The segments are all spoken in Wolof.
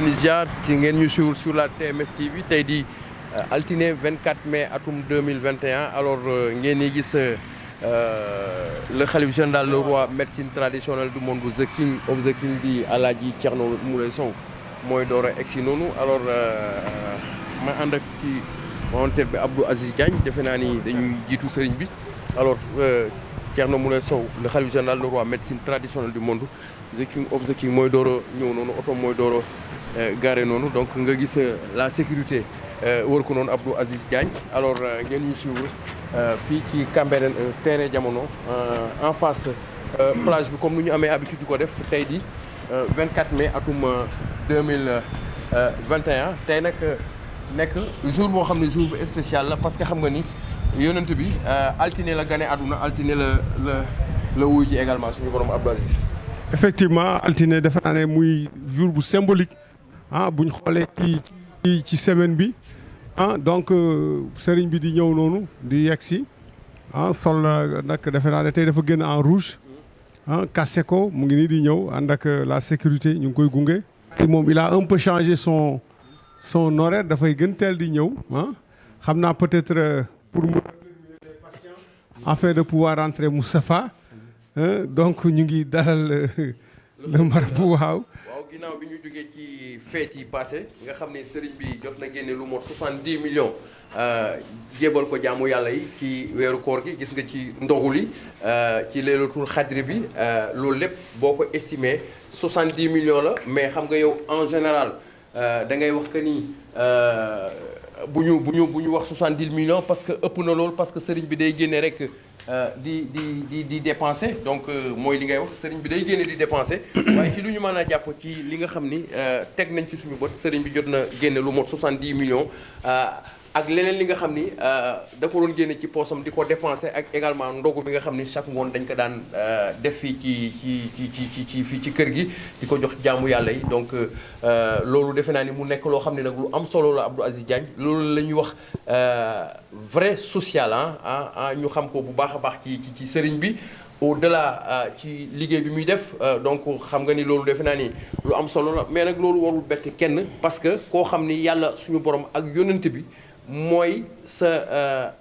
di ziar ci ngeen ñu suivre sur la TMS TV tey di altine 24 mai atum 2021 alors ngeen di gis le khalife général le roi médecine traditionnelle du monde the king of the king di Alaaji Thierno Moule Sow mooy door a egsi noonu alors ma ànd ak ci volontaire bi Abdou Aziz Diagne defe naa ni dañuy jiitu sëriñ bi alors Thierno Moule Sow le khalife général le roi médecine traditionnelle du monde the king of the king mooy door a ñëw noonu oto mooy door a garé noonu donc nga gis la sécurité wër ko noonu Abdou Aziz Diagne alors ngeen ñu suivre fii ci Cambérène terrain jamono en face plage bi comme ni ñu amee habitude di ko def tey di 24 mai atum 2021 tey nag nekk jour boo xam ne jour bu spécial la parce que xam nga ni yonent bi altine la gane àdduna altine la wuy ji également suñu borom Abdou Aziz. effectivement altine defe naa ne muy jour bu symbolique buñ xoolee ci semaine bi donc sëriñ bi di ñëw noonu di yegg si sol nag defe naa ne tey dafa génn en rouge kase ko mu ngi nii di ñëw ànd ak la sécurité ñu ngi koy gunge. moom il a un peu changé son horaire dafay gën teel di ñëw xam naa peut-être pour mu afin de pouvoir rentrer Moustapha donc ñu ngi dalal le marabout waaw ginnaaw bi ñu jógee ci fête yi passé nga xam ne sëriñ bi jot na génne lu mot 70 millions jébal ko jaamu yàlla yi ci weeru koor gi gis nga ci ndogu li ci leelatul xadri bi loolu lépp boo ko estimé 70 millions la mais xam nga yow en général da ngay wax que ni bu ñu wax 70 millions parce que ëpp na loolu parce que sëriñ bi day génne rek di dépenser donc mooy li ngay wax sëriñ bi day génne di dépenser waaye ci lu ñu mën a jàpp ci li nga xam ni teg nañ ci suñu bët sëriñ bi jot na génne lu mot 70 millions ak leneen li nga xam ni da ko doon génne ci poosam di ko dépenser ak également ndogu bi nga xam ni chaque ngoon dañ ko daan def fii fii ci kër gi di ko jox jaamu yàlla yi donc loolu defe naa ni mu nekk loo xam ne nag lu am solo la Abdou Aziz Diagne loolu la ñuy wax vrai social ñu xam ko bu baax a baax ci sëriñ bi au-delà ci liggéey bi muy def donc xam nga ni loolu defe naa ni lu am solo la mais nag loolu warul bett kenn parce que koo xam ni yàlla suñu borom ak yonent bi mooy sa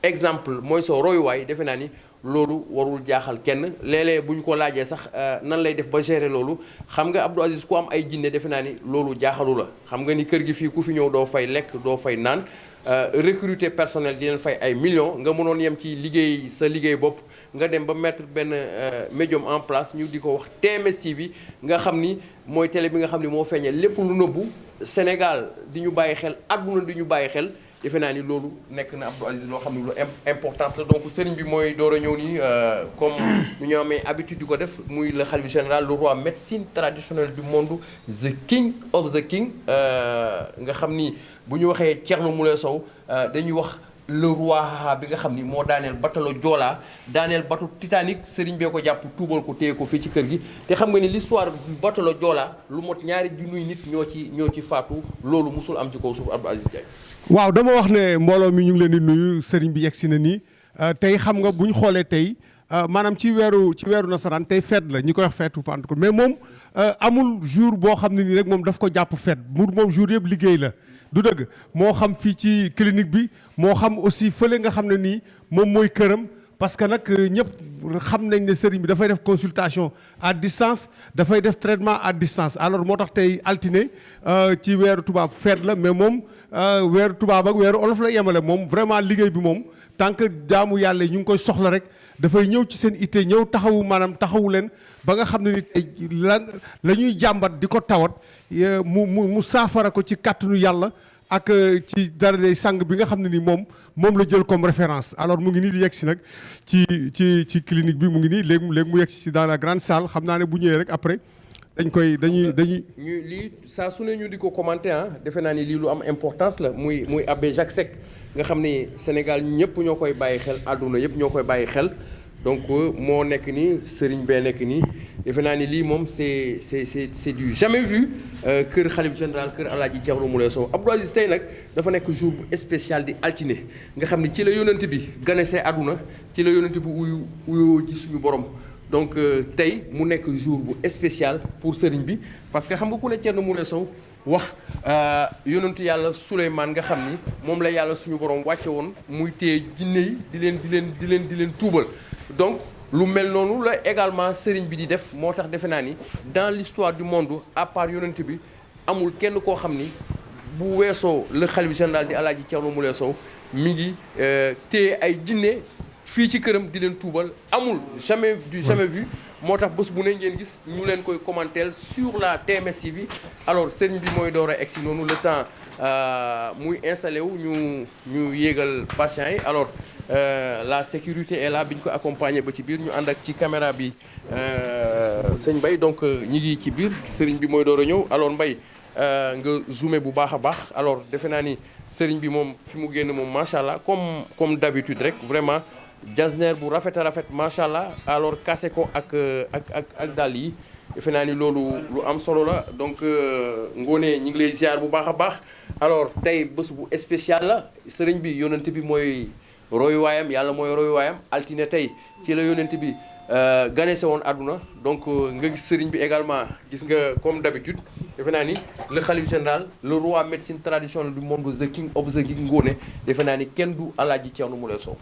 exemple mooy sa royuwaay defe naa ni loolu warul jaaxal kenn léeg-léeg bu ñu ko laajee sax nan lay def ba gérer loolu xam nga Abdou Aziz ku am ay jinne defe naa ni loolu jaaxalu la xam nga ni kër gi fii ku fi ñëw doo fay lekk doo fay naan recruter personnel di leen fay ay millions nga mënoon yem ci liggéey sa liggéey bopp nga dem ba mettre benn médium en place ñu di ko wax TMS TV nga xam ni mooy télé bi nga xam ni moo feeñee lépp lu nëbbu Sénégal di ñu bàyyi xel àdduna di ñu bàyyi xel defe naa ni loolu nekk na Abdou Aziz loo xam ne lu importance la donc sëriñ bi mooy door a ñëw nii comme nu ñu amee habitude di ko def muy le khalife général le roi médecine traditionnelle du monde the king of the king nga xam ni bu ñu waxee Thierno Moule Sow dañuy wax le roi bi nga xam ni moo daaneel bateau Joola daaneel bateau Titanic sëriñ bee ko jàpp tuubal ko téye ko fii ci kër gi te xam nga ni l'histoire bateau Joola lu mot ñaari junniy nit ñoo ci faatu loolu musul am ci kaw suuf Abdou Aziz Diagne. waaw dama wax ne mbooloo mi ñu ngi leen di nuyu sëriñ bi yegg si na nii tey xam nga bu ñu xoolee tey maanaam ci weeru nasaraan tey fête la ñi koy wax feetu Pentecôte mais moom amul jour boo xam ne nii rek moom daf ko jàpp fête moom jour yëpp liggéey la. du dëgg moo xam fii ci clinique bi moo xam aussi fële nga xam ne nii moom mooy këram parce que nag ñëpp xam nañ ne sëriñ bi dafay def consultation à distance dafay def traitement à distance alors moo tax tey altine ci weeru tubaab feet la mais moom weeru tubaab ak weeru olof la yemale moom vraiment liggéey bi moom tant que jaamu yàlla yi ñu ngi koy soxla rek dafay ñëw ci seen itte ñëw taxawu maanaam taxawu leen ba nga xam ne ni tey la ñuy jàmbat di ko tawat mu saafara ko ci kàttanu yàlla ak ci dara day sang bi nga xam ne ni moom la jël comme référence alors mu ngi nii di yegg si nag ci clinique bi mu ngi nii léegi mu yegg si dans la grande salle xam naa ne bu ñëwee rek après dañuy ñu lii saa su ne ñu di ko commenté defe naa ni lii lu am importance la muy abbé Jacques Seck nga xam ni Sénégal ñëpp ñoo koy bàyyi xel àdduna yëpp ñoo koy bàyyi xel donc moo nekk nii sëriñ bee nekk nii defe naa ni lii moom c'est du jamais vu kër xalif général kër Alaaji Thierno Moule Sow Abdou Aziz tey nag dafa nekk jour bu spécial di altine nga xam ni ci la yonent bi ganesee àdduna ci la yonent bi uyoo ci suñu borom donc tey mu nekk jour bu spécial pour sëriñ bi parce que xam nga ku ne Thierno Moule Sow wax yonentu yàlla Souleymane nga xam ni moom la yàlla suñu borom wàcce woon muy téye jinne yi di leen tuubal donc lu mel noonu la également sëriñ bi di def moo tax defe naa ni dans l'histoire du monde à part yonent bi amul kenn koo xam ni bu weesoo le khalife général di Alaaji Thierno Moule Sow mi ngi téye ay jinne fii ci këram di leen tuubal amul jamais vu moo tax bés bu ne ngeen gis ñu leen koy commenter sur la TMS TV alors sëriñ bi mooy door a egsi noonu le temps muy installé wu ñu yéegal patients yi alors la sécurité est là bi ñu ko accompagner ba ci biir ñu ànd ak ci caméra bi sëñ Mbaye donc ñi ngi ci biir sëriñ bi mooy door a ñëw alors Mbaye nga zoomé bu baax a baax alors defe naa ni sëriñ bi moom fi mu génn moom macha allah comme d'habitude rek vraiment jasner bu rafet a rafet macha allah alors kase ko ak dàll yi defe naa ni loolu lu am solo la donc Ngoné ñi ngi lay ziar bu baax a baax alors tey bés bu spécial la sëriñ bi yonent bi mooy royuwaayam yàlla mooy royuwaayam altine tey ci la yonent bi ganese woon àdduna donc nga gis sëriñ bi également gis nga comme d'habitude defe naa ni le khalife général le roi médecine traditionnelle du monde the king of the king Ngoné defe naa ni kenn du Alaaji Thierno Moule Sow.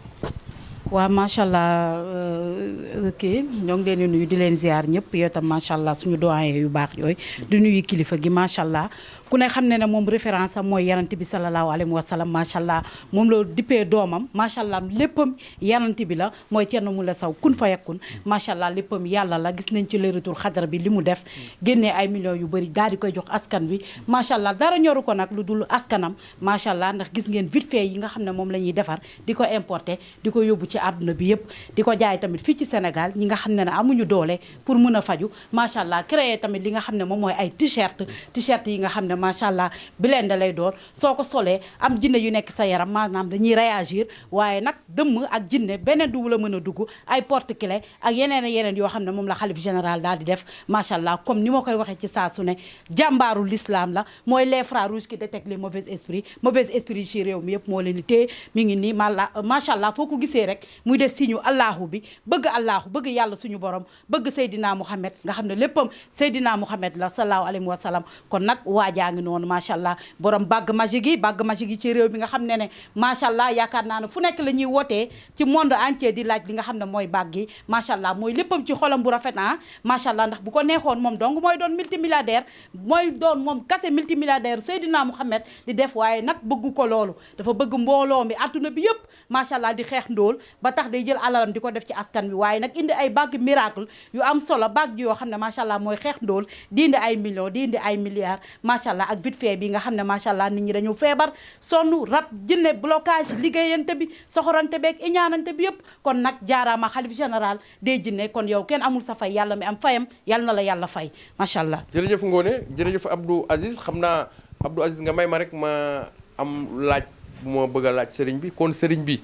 waaw macha allah kii ñoo ngi leen di nuyu di leen ziar ñëpp yow tam macha allah suñu doyen yu baax yooyu di nuyu kilifa gi macha allah ku ne xam ne ne moom référence am mooy yanant bi sallallahu alayhi wa sallam macha allah moom la dippee doomam macha allah léppam yanant bi la mooy Thierno Moule Sow kun fa yakkun macha allah léppam yàlla la gis nañ ci Laylatul Qadr bi li mu def génnee ay millions yu bëri daal di koy jox askan wi macha allah dara ñoru ko nag lu dul askanam macha allah ndax gis ngeen vite fait yi nga xam ne moom la ñuy defar di ko importer di ko yóbbu ci àdduna bi yëpp di ko jaay tamit fii ci Sénégal ñi nga xam ne amuñu doole pour mën a faju macha allah créer tamit li nga xam ne moom mooy ay t-shirt yi nga xam ne macha allah blende lay doon soo ko solee am jinne yu nekk sa yaram maanaam dañuy réagir waaye nag dëmm ak jinne beneen du la mën a dugg ay porte clé ak yeneen yoo xam ne moom la xalif général daal di def macha allah comme ni ma koy waxee ci saa su ne jàmbaaru l'islam la mooy les frères rouges qui détectent les mauvais esprits ci réew mi yëpp moo leen di téye mi ngi nii macha allah foo ko gisee rek muy def signe allahu bi bëgg yàlla suñu borom bëgg Seydina Mouhamed nga xam ne léppam Seydina Mouhamed la sallallahu alayhi wa sallam kon nag waajaa ngi noonu macha allah borom bàgg magique yi ci réew bi nga xam ne macha allah yaakaar naa ne fu nekk la ñuy wootee ci monde entier di laaj li nga xam ne mooy bàgg yi macha allah mooy léppam ci xolam bu rafet macha allah ndax bu ko neexoon moom donc mooy doon multimilliardaire mooy doon moom kase multimilliardaire Seydina Mouhamed di def waaye nag bëggu ko loolu dafa bëgg mbooloo mi adduna bi yëpp macha allah di xeex ndóol ba tax day jël alalam di ko def ci askan wi waaye nag indi ay bague miracle yu am solo bague yoo xam ne macha allah mooy xeex ndóol di indi ay millions di indi ay milliards macha allah ak vite fait bi nga xam ne macha allah nit ñi dañu feebar sonn rab jinne blocage liggéeyante bi soxorante beeg iñaanante bi yëpp kon nag jaaraama xalif général des jinne kon yow kenn amul sa fay yàlla mi am fayam yàlla na la yàlla fay macha allah. jërëjëf Ngoné jërëjëf Abdou Aziz xam naa Abdou Aziz nga may ma rek ma am laaj bu ma bëgg a laaj sëriñ bi kon sëriñ bi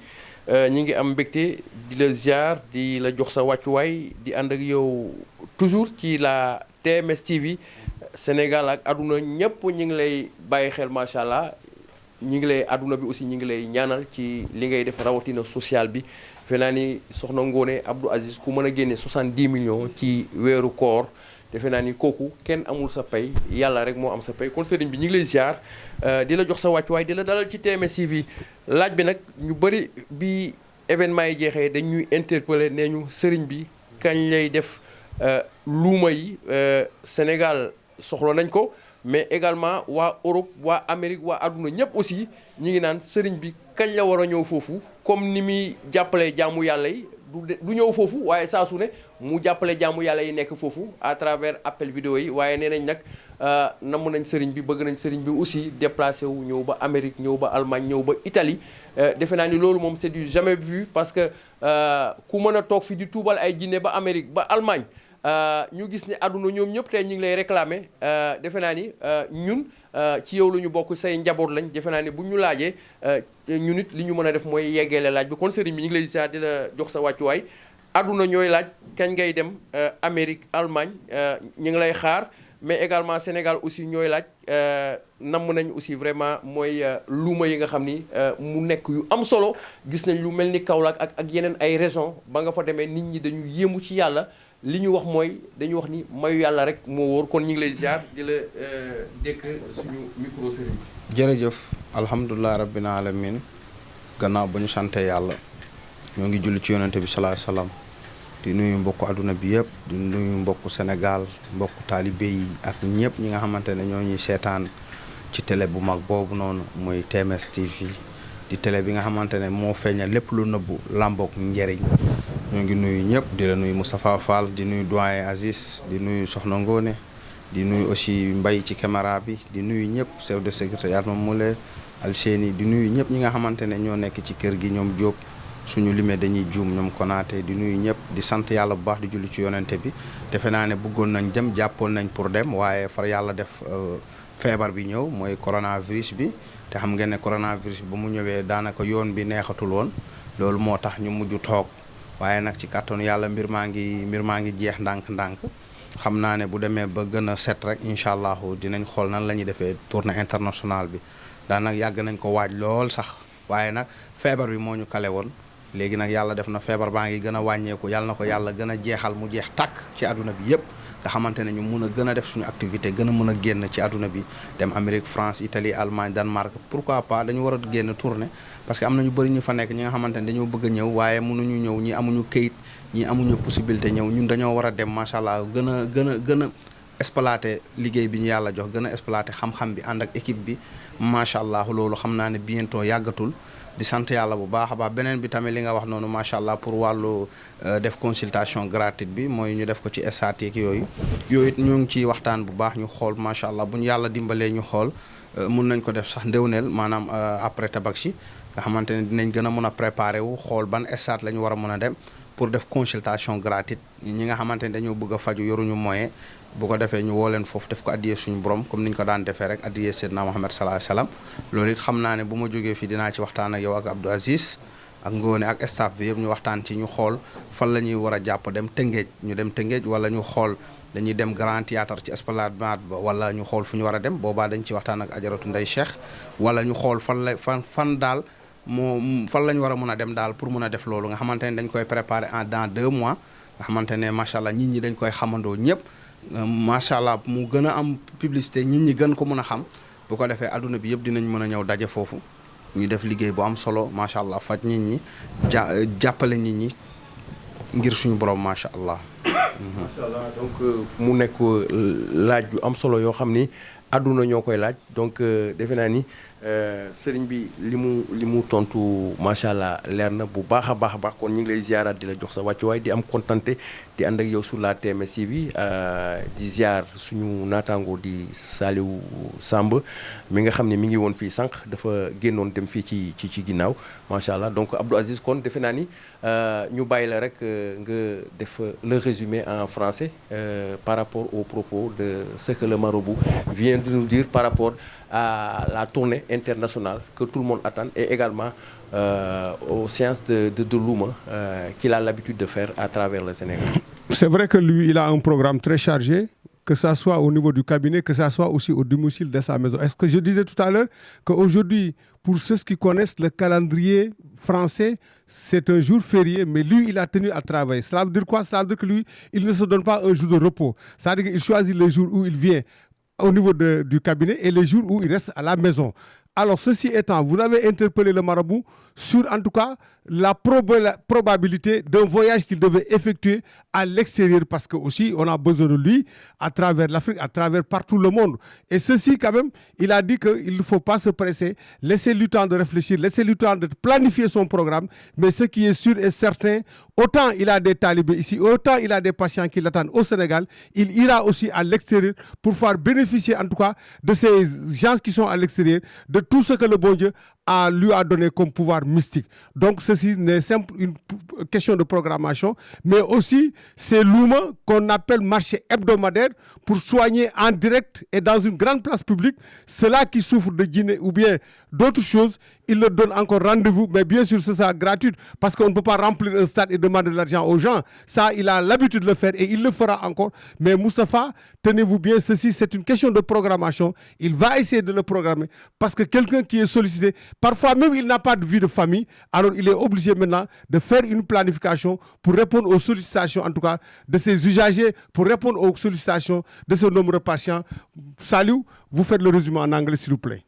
ñi ngi am mbégte di la ziar di la jox sa wàccuwaay di ànd ak yow toujours ci la TMS TV Sénégal ak àdduna ñëpp ñi ngi lay bàyyi xel macha allah ñi ngi lay àdduna bi aussi ñi ngi lay ñaanal ci li ngay def rawatina social bi fe naa ni soxna Ngoné Abdou Aziz ku mën a génne 70 millions ci weeru koor defe naa ni kooku kenn amul sa pay yàlla rek moo am sa pay kon sëriñ bi ñu ngi lay ziar di la jox sa wàccuwaay di la dalal ci TMS TV laaj bi nag ñu bëri bi événement yi jeexee dañuy interpeller nee ñu sëriñ bi kañ lay def luuma yi Sénégal soxla nañ ko mais également waa Europe waa Amérique waa àdduna ñëpp aussi ñi ngi naan sëriñ bi kañ la war a ñëw foofu comme ni muy jàppalee jaamu yàlla yi du ñëw foofu waaye saa su ne mu jàppale jaamu yàlla yi nekk foofu à travers appel vidéo yi waaye nee nañ nag namm nañ sëriñ bi bëgg nañ sëriñ bi aussi déplacé wu ñëw ba Amérique ñëw ba Allemagne ñëw ba Italie defe naa ni loolu moom c'est du jamais vu parce que ku mën a toog fi di tuubal ay jinne ba Amérique ba Allemagne ñu gis ne àdduna ñoom ñëpp tey ñu ngi lay réclamer defe naa ni ñun ci yow la ñu bokk say njaboot lañ defe naa ni bu ñu laajee ñu nit li ñu mën a def mooy yeggeele laaj bi kon sëriñ bi ñu ngi lay ziar di la jox sa wàccuwaay àdduna ñooy laaj kañ ngay dem Amérique Allemagne ñu ngi lay xaar mais également Sénégal aussi ñooy laaj namm nañ aussi vraiment mooy luuma yi nga xam ni mu nekk yu am solo gis nañ lu mel ni Kaolack ak yeneen ay régions ba nga fa demee nit ñi dañu yéemu ci yàlla li ñu wax mooy dañu wax ni mayu yàlla rek moo wóor kon ñu ngi lay ziar di la dékk suñu micro sëriñ. jërëjëf alhamdulilah rabbil alamin gannaaw ba ñu sante yàlla ñoo ngi julli ci yonente bi sallallahu alayhi wasallam di nuyu mbokku adduna bi yëpp di nuyu mbokku Sénégal mbokku taalibe yi ak ñëpp ñi nga xamante ne ñoo ñuy seetaan ci télé bu mag boobu noonu muy TMS TV di télé bi nga xamante ne moo feeñal lépp lu nëbbu làmbook njëriñ ñoo ngi nuyu ñëpp di la nuyu Moustapha Fall di nuyu doyen Aziz di nuyu Soxna Ngone di nuyu aussi Mbaye ci caméra bi di nuyu ñëpp chef de secrétariat moom Moulé Alseni di nuyu ñëpp ñi nga xamante ne ñoo nekk ci kër gi ñoom Diop suñu limee dañuy juum ñoom Konaté di nuyu ñëpp di sant yàlla bu baax di julli ci yonente bi defe naa ne bëggoon nañ dem jàppoon nañ pour dem waaye far yàlla def feebar bi ñëw mooy coronavirus bi te xam ngeen ne coronavirus bi ba mu ñëwee daanaka yoon bi neexatul woon loolu moo tax ñu mujj toog waaye nag ci kàttanu yàlla mbir maa ngi jeex ndànk-ndànk xam naa ne bu demee ba gën a set rek incha allahu dinañ xool nan la ñuy defee tournée internationale bi daanaka yàgg nañ ko waaj lool sax waaye nag feebar bi moo ñu kale woon léegi nag yàlla def na feebar baa ngi gën a wàññeeku yàlla na ko yàlla gën a jeexal mu jeex tàkk ci àdduna bi yëpp nga xamante ne ñu mun a gën a def suñu activité gën a mën a génn ci àdduna bi dem Amérique France Italie Allemagne Danemark pourquoi pas dañu war a génn tournée parce que am na ñu bëri ñu fa nekk ñi nga xamante ne dañoo bëgg a ñëw waaye mënuñu ñëw ñi amuñu këyit ñi amuñu possibilité ñëw ñun dañoo war a dem macha allah gën a exploiter liggéey bi ñu yàlla jox gën a exploiter xam-xam bi ànd ak équipe bi macha allah loolu xam naa ne bientôt yàggatul di sant yàlla bu baax a baax beneen bi tamit li nga wax noonu macha allah pour wàllu def consultation gratuite bi mooy ñu def ko ci statique yooyu it ñoo ngi ciy waxtaan bu baax ñu xool macha allah bu ñu yàlla dimbalee ñu xool mun nañ ko def sax ndéwneel maanaam après tabaski nga xamante ne dinañ gën a mën a préparer wu xool ban stade la ñu war a mën a dem pour def consultation gratuite ñi nga xamante ne dañoo bëgg a faju yoruñu moyen bu ko defee ñu woo leen foofu def ko addiyee suñu borom comme ni ñu ko daan defee rek addiyee Seydina Muhammad sallallahu alayhi wasallam loolu it xam naa ne bu ma jógee fii dinaa ci waxtaan ak yow ak Abdou Aziz ak Ngone ak staff bi yëpp ñu waxtaan ci ñu xool fan la ñuy war a jàpp dem Tëngéej ñu dem Tëngéej wala ñu xool dañuy dem Grand Théâtre ci Esplanade ba wala ñu xool fu ñu war a dem boobaa dañ ci waxtaan ak Ajaratu Ndey Cheikh wala ñu xool fan daal fan la ñu war a mën a dem daal pour mën a def loolu nga xamante ne dañ koy préparer dans 2 mois nga xamante ne macha allah nit ñi dañ koy xamandoo ñëpp macha allah mu gën a am publicité nit ñi gën ko mën a xam bu ko defee adduna bi yëpp dinañ mën a ñëw daje foofu ñu def liggéey bu am solo macha allah faj nit ñi jàppale nit ñi ngir suñu borom macha allah. macha allah donc mu nekk laaj yu am solo yoo xam ni àdduna ñoo koy laaj donc defe naa ni sëriñ bi li mu tontu macha allah leer na bu baax a baax kon ñu ngi lay ziaraat di la jox sa wàccuwaay di am kontante di ànd ak yow sur la TMS TV di ziar suñu naataango di Saliou Samb mi nga xam ne mi ngi woon fii sànq dafa génnoon dem fii ci ginnaaw macha allah donc Abdou Aziz kon defe naa ni ñu bàyyi la rek nga def le résumé en français par rapport aux propos de ce que le marabout vient de nous dire par rapport à la tournée internationale que tout le monde attend et également aux séances de Louma qu'il a l'habitude de faire à travers le Sénégal. C'est vrai que lui, il a un programme très chargé, que ça soit au niveau du cabinet, que ça soit aussi au domicile de sa maison. Est-ce que je disais tout à l'heure qu'aujourd'hui, pour ceux qui connaissent le calendrier français, c'est un jour férié, mais lui, il a tenu à travailler. Cela veut dire quoi? Cela veut dire que lui, il ne se donne pas un jour de repos. C'est-à-dire qu'il choisit les jours où il vient au niveau du cabinet et les jours où il reste à la maison. Alors, ceci étant, vous avez interpellé le marabout sur, en tout cas, la probabilité d'un voyage qu'il devait effectuer à l'extérieur, parce que aussi, on a besoin de lui à travers l'Afrique, à travers partout le monde. Et ceci, quand même, il a dit qu'il ne faut pas se presser, laisser lui temps de réfléchir, laisser lui temps de planifier son programme. Mais ce qui est sûr et certain, autant il a des talibés ici, autant il a des patients qui l'attendent au Sénégal, il ira aussi à l'extérieur pour faire bénéficier, en tout cas, de ces gens qui sont à l'extérieur, de tout ce que le bon Dieu lui a donné comme pouvoir mystique. Donc ceci n'est simple une question de programmation, mais aussi c'est Louma qu'on appelle marché hebdomadaire pour soigner en direct et dans une grande place publique ceux-là qui souffrent de djinns ou bien d'autres choses. il leur donne encore rendez-vous, mais bien sûr ce sera gratuit parce qu'on ne peut pas remplir un stade et demander de l'argent aux gens. Ça, il a l'habitude de le faire et il le fera encore. Mais Moustapha, tenez-vous bien, ceci c'est une question de programmation. Il va essayer de le programmer parce que quelqu'un qui est sollicité, parfois même il n'a pas de vie de famille, alors il est obligé maintenant de faire une planification pour répondre aux sollicitations, en tout cas de ses usagers, pour répondre aux sollicitations de ce nombreux patients. Salut, vous faites le résumé en anglais s'il vous plaît.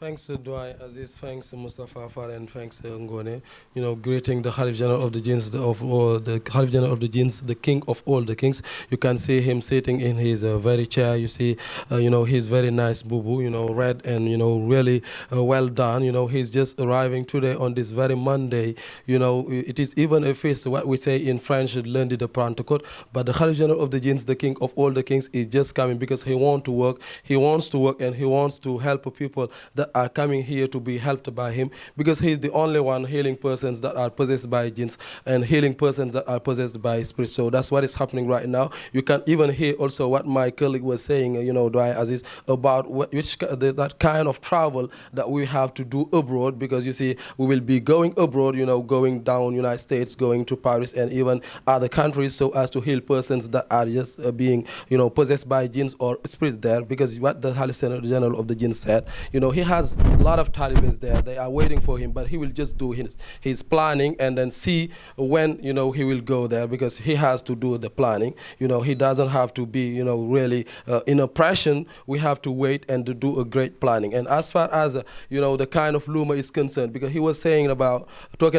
Thanks to Dwai Aziz, thanks to Mustafa Far, and thanks to Ngone. You know, greeting the Khalif General of the Jinns, the Khalif General of the Jinns, the king of all the kings. You can see him sitting in his very chair. You see, you know, he's very nice bubu, you know, red and, you know, really well done. You know, he's just arriving today on this very Monday. You know, it is even a feast, what we say in French, lundi de Pentecôte. But the Khalif General of the Jinns, the king of all the kings, is just coming because he wants to work. He wants to work and he wants to help people that are coming here to be helped by him, because he is the only one healing persons that are possessed by jinns and healing persons that are possessed by spirits. So that's what is happening right now. You can even hear also what my colleague was saying, you know, Dwai Aziz, about that kind of travel that we have to do abroad, because you see, we will be going abroad, you know, going down United States, going to Paris and even other countries, so as to heal persons that are just being, you know, possessed by jinns or spirits there. Because what the Khalif General of the Jinn said, you know, he has a lot of Talibans there. They are waiting for him, but he will just do his planning and then see when, you know, he will go there, because he has to do the planning. You know, he doesn't have to be, you know, really in oppression. We have to wait and to do a great planning. And as far as, you know, the kind of Luma is concerned, because he was talking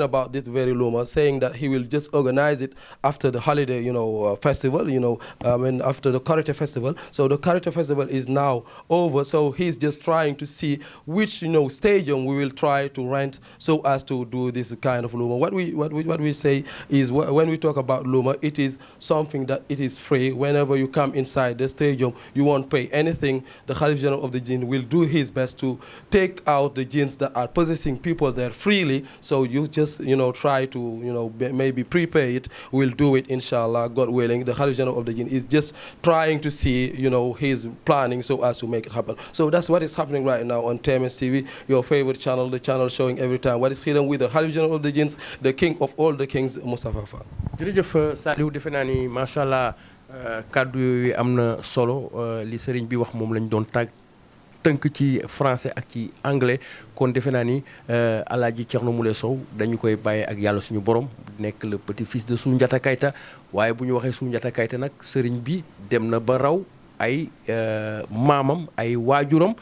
about this very Luma, saying that he will just organize it after the holiday, you know, festival, you know, and after the Karate festival. So the Karate festival is now over, so he's just trying to see which, you know, stadium we will try to rent so as to do this kind of Luma. What we say is, when we talk about Luma, it is something that it is free. Whenever you come inside the stadium, you won't pay anything. The Khalif General of the Jinn will do his best to take out the jinns that are possessing people there freely. So you just, you know, try to, you know, maybe prepay it. We'll do it, inshallah, God willing. The Khalif General of the Jinn is just trying to see, you know, his planning so as to make it happen. So that's what is happening right now on TMS TV, your favorite channel, the channel showing every time what is hidden with the Khalif General of the Jinns, the king of all the kings, Moustapha Fall. jërëjëf Saliou, defe naa ni macha allah kàddu yooyu am na solo, li sëriñ bi wax moom lañ doon tënk ci français ak ci anglais. Kon defe naa ni Alaaji Thierno Moule Sow dañu koy bàyyee ak yàlla suñu borom, nekk le petit fils de Soundiata Keita. waaye bu ñu waxee Soundiata Keita nag sëriñ bi dem na ba raw ay maamam, ay waajuram,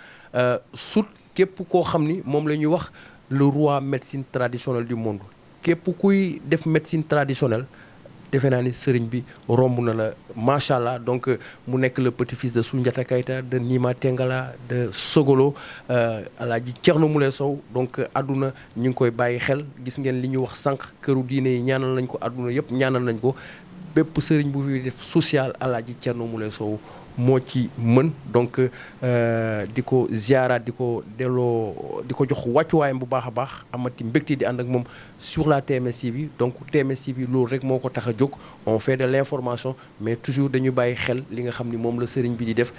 sut képp koo xam ni moom la ñuy wax le roi médecine traditionnelle du monde. képp kuy def médecine traditionnelle defe naa ni sëriñ bi romb na la macha allah. Donc mu nekk le petit fils de Soundiata Keita, de Nima Tengala, de Sogolo, Alaaji Thierno Moule Sow. Donc àdduna ñu ngi koy bàyyi xel. Gis ngeen li ñu wax sànq, këru diine yi ñaanal nañ ko, àdduna yëpp ñaanal nañ ko. bépp sëriñ bu fi def social, Alaaji Thierno Moule Sow moo ci mën. Donc di ko ziara, di ko delloo, di ko jox wàccuwaayam bu baax a baax. amati mbégte di ànd ak moom sur la TMS TV. Donc TMS TV loolu rek moo ko tax a jóg. On fait de l'information, mais toujours dañu bàyyi xel li nga xam ni moom la sëriñ bi di def.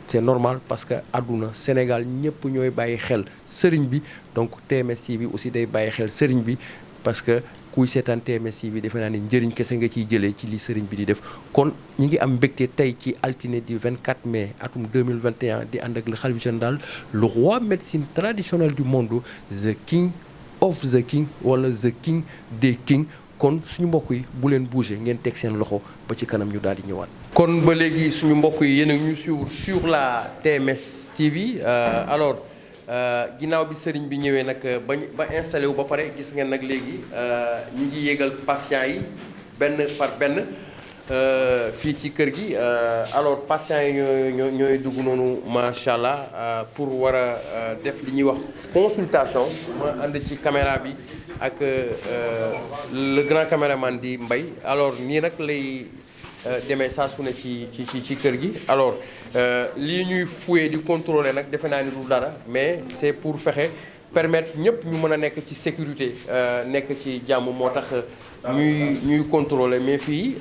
C'est normal parce que àdduna Sénégal ñëpp ñooy bàyyi xel sëriñ bi. Donc TMS TV aussi day bàyyi xel sëriñ bi, parce que kuy seetaan TMS TV defe naa ni njëriñ kese nga ciy jëlee ci li sëriñ bi di def. Kon ñi ngi am mbégte tey ci altine di 24 mai atum 2021 di ànd ak le khalife général, le roi médecine traditionnelle du monde, the king of the king wala the king des kings. Kon suñu mbokk yi bu leen bouger, ngeen teg seen loxo ba ci kanam ñu daal di ñëwaat. kon ba léegi suñu mbokk yi yéen a ñu suivre sur la TMS TV. Alors ginnaaw bi sëriñ bi ñëwee nag ba installé wu ba pare, gis ngeen nag léegi ñu ngi yéegal patients yi benn par benn fii ci kër gi. Alors patients yi ñooy dugg noonu macha allah pour war a def li ñuy wax consultation. ma ànd ci caméra bi ak le grand caméraman di Mbaye. Alors nii nag lay demee saa su ne ci kër gi. Alors lii ñuy fouiller di contrôler nag defe naa ni du dara, mais c'est pour fexe permettre ñëpp ñu mën a nekk ci sécurité, nekk ci jàmm, moo tax ñuy contrôler. Mais fii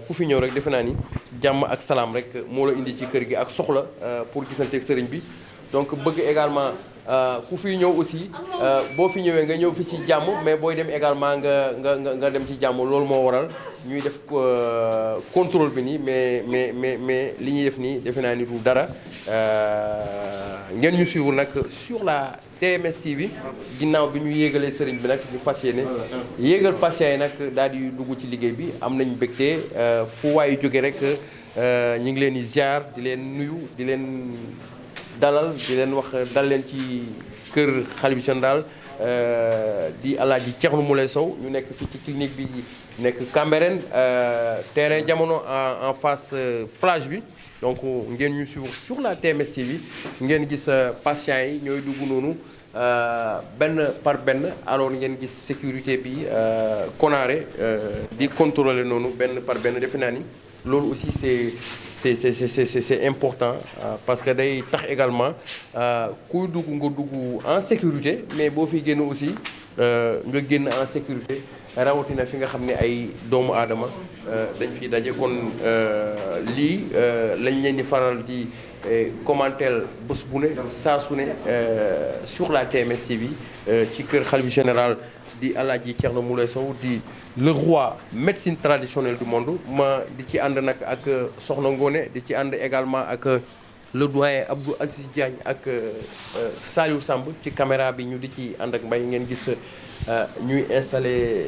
ku fi ñëw rek defe naa ni jàmm ak salaam rek moo la indi ci kër gi, ak soxla pour gisante ak sëriñ bi. Donc bëgg également ku fi ñëw aussi boo fi ñëwee nga ñëw fi ci jàmm mais booy dem également nga dem ci jàmm loolu moo waral ñuy def contrôle bi nii mais li ñuy def nii defe naa ni du dara ngeen ñu suivre nag sur la TMS TV ginnaaw bi ñu yéegalee sëriñ bi nag ñu fas yéene yéegal patients yi nag daal di dugg ci liggéey bi am nañ mbégte fu waayu jóge rek ñu ngi leen di ziar di leen nuyu di leen dalal di leen wax dal leen ci kër xalif général di Alaaji Thierno Moulé Sow ñu nekk fii ci clinique bi nekk Cambérène terrain jamono en face plage bi donc ngeen ñu suivre sur la TMS TV ngeen gis patients yi ñooy dugg noonu benn par benn alors ngeen gis sécurité bi konaare di contrôler noonu benn par benn defe naa ni loolu aussi c'est important parce que day tax également kuy dugg nga dugg en sécurité mais boo fi génn aussi nga génn en sécurité rawatina fi nga xam ne ay doomu aadama dañ fiy daje kon lii lañ leen di faral di commenter bés bu ne saa su ne sur la TMS TV ci kër xalifa général di Alaaji Thierno Moulé Sow di le roi médecine traditionnelle du monde ma di ci ànd nag ak Soxna Ngone di ci ànd également ak le doyen Abdou Aziz Diagne ak Saliou Samb ci caméra bi ñu di ci ànd ak mbay ngeen gis ñuy installé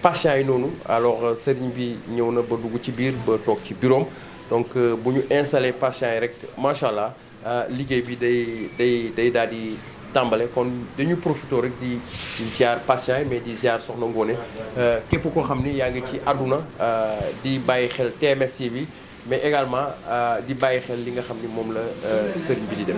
patients yi noonu alors sëriñ bi ñëw na ba dugg ci biir ba toog ci bureau donc bu ñu installé patients yi rek macha allah liggéey bi day daal di tàmbale kon dañu profité rek di ziar patients yi mais di ziar Soxna Ngone képp koo xam ni yaa ngi ci àdduna di bàyyi xel TMS bi mais également di bàyyi xel li nga xam ni moom la sëriñ bi di def.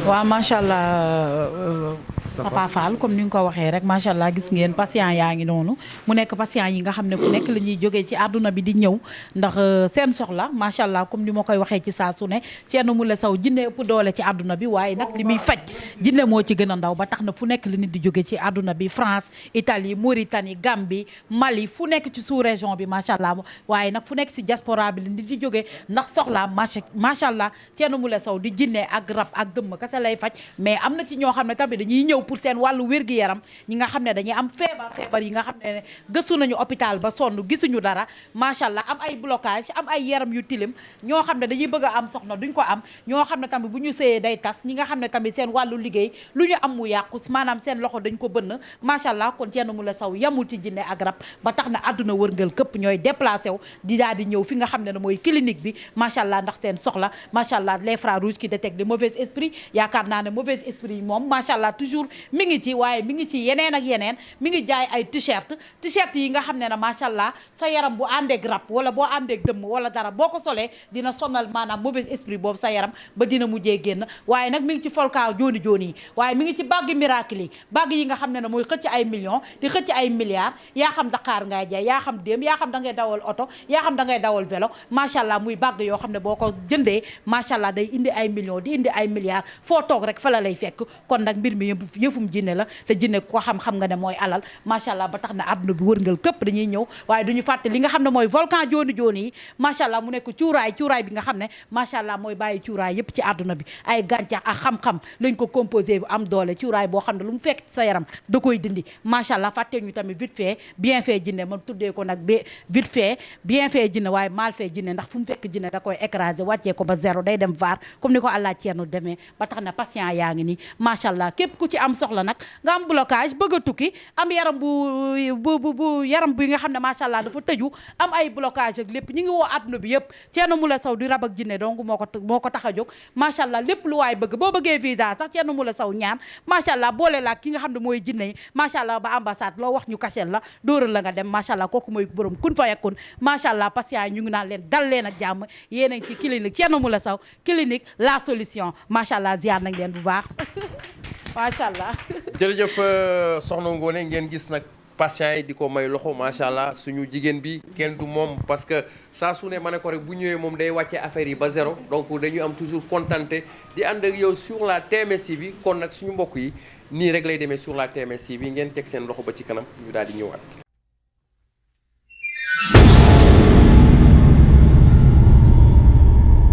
waaw macha allah Safa Fall comme ni nga ko waxee rek macha allah gis ngeen patient yaa ngi noonu mu nekk patient yi nga xam ne fu nekk la ñuy jógee ci àdduna bi di ñëw ndax seen soxla macha allah comme ni ma koy waxee ci saa su ne Thierno Moulé Sow jinne ëpp doole ci àdduna bi waaye nag li muy faj jinne moo ci gën a ndaw ba tax na fu nekk la nit di jóge ci àdduna bi France Italie Mauritanie Gambie Mali fu nekk ci sous région bi macha allah waaye nag fu nekk si diaspora bi la nit di jóge ndax soxla macha allah Thierno Moulé Sow di jinne ak rab ak dëmm kese lay faj mais am na ci ñoo xam ne tamit dañuy ñëw pour seen wàllu wér-gi-yaram ñi nga xam ne dañuy am feebar yi nga xam ne gëstu nañu hôpital ba sonn gisuñu dara macha allah am ay blocage am ay yaram yu tilim ñoo xam ne dañuy bëgg a am soxna duñ ko am ñoo xam ne tamit bu ñu sëyee day tas ñi nga xam ne tamit seen wàllu liggéey lu ñu am mu yàqu maanaam seen loxo dañ ko bënn macha allah kon Thierno Moulé Sow yamul ci jinne ak rab ba tax na àdduna wërngal këpp ñooy déplacé wu di daal di ñëw fi nga xam ne mooy clinique bi macha allah ndax seen soxla macha allah les frères rouges qui détectent les mauvais esprits yaakaar naa ne mauvais esprit yi moom macha allah toujours mi ngi ci waaye mi ngi ci yeneen ak yeneen mi ngi jaay ay t-shirt yi nga xam ne na macha allah sa yaram bu àndeeg rab wala boo àndeeg dëmm wala dara boo ko solee dina sonal maanaam mauvais esprit boobu sa yaram ba dina mujjee génn waaye nag mi ngi ci folka jooni jooni yi waaye mi ngi ci bagg miracle yi bagg yi nga xam ne ne mooy xëcc ay millions di xëcc ay milliards yaa xam Dakar ngay jaay yaa xam déem yaa xam da ngay dawal oto yaa xam da ngay dawal vélo macha allah muy bagg yoo xam ne boo ko jëndee macha allah day indi ay millions di indi ay milliards foo toog rek fa la lay fekk kon nag mbir mi yëfum jinne la te jinne ko xam nga ne mooy alal macha allah ba tax na àdduna bi wërngal këpp dañuy ñëw waaye duñu fàtte li nga xam ne mooy volcan jooni jooni yi macha allah mu nekk cuuraay bi nga xam ne macha allah mooy bàyyi cuuraay yëpp ci àdduna bi ay gàncax ak xam-xam lañ ko composé bu am doole cuuraay boo xam ne lu mu fekk sa yaram da koy dindi macha allah fàtte ñu tamit vite fait bien fait jinne ma tuddee ko nag vite fait bien fait jinne waaye mal fait jinne ndax fu mu fekk jinne da koy écraser wàccee ko ba zéro day dem vaar comme ni ko àllaa Thierno demee ba tax na patient yaa ngi nii macha allah képp ku ci am soxla nag nga am blocage bëgg a tukki am yaram bu yaram bi nga xam ne macha allah dafa tëju am ay blocage ak lépp ñu ngi woo àdduna bi yëpp Thierno Moulé Sow di rab ak jinne donc moo ko tax a jóg macha allah lépp lu waay bëgg boo bëggee visa sax Thierno Moulé Sow ñaan macha allah boole la ki nga xam ne mooy jinne yi macha allah ba ambassade loo wax ñu kachel la dóoral la nga dem macha allah kooku mooy borom kun fa yakun macha allah patient yi ñu ngi naan leen dal leen ak jàmm yéen a ngi ci clinique Thierno Moulé Sow clinique la solution macha allah ziar nañ leen bu baax macha allah. jërëjëf soxna Ngone ngeen gis nag patient yi di ko may loxo macha allah suñu jigéen bi kenn du moom parce que saa su ne ma ne ko rek bu ñëwee moom day wàcce affaire yi ba zéro donc dañuy am toujours contenté di ànd ak yow sur la TMS bi kon nag suñu mbokk yi nii rek lay demee sur la TMS bi ngeen teg seen loxo ba ci kanam ñu daal di ñëwaat.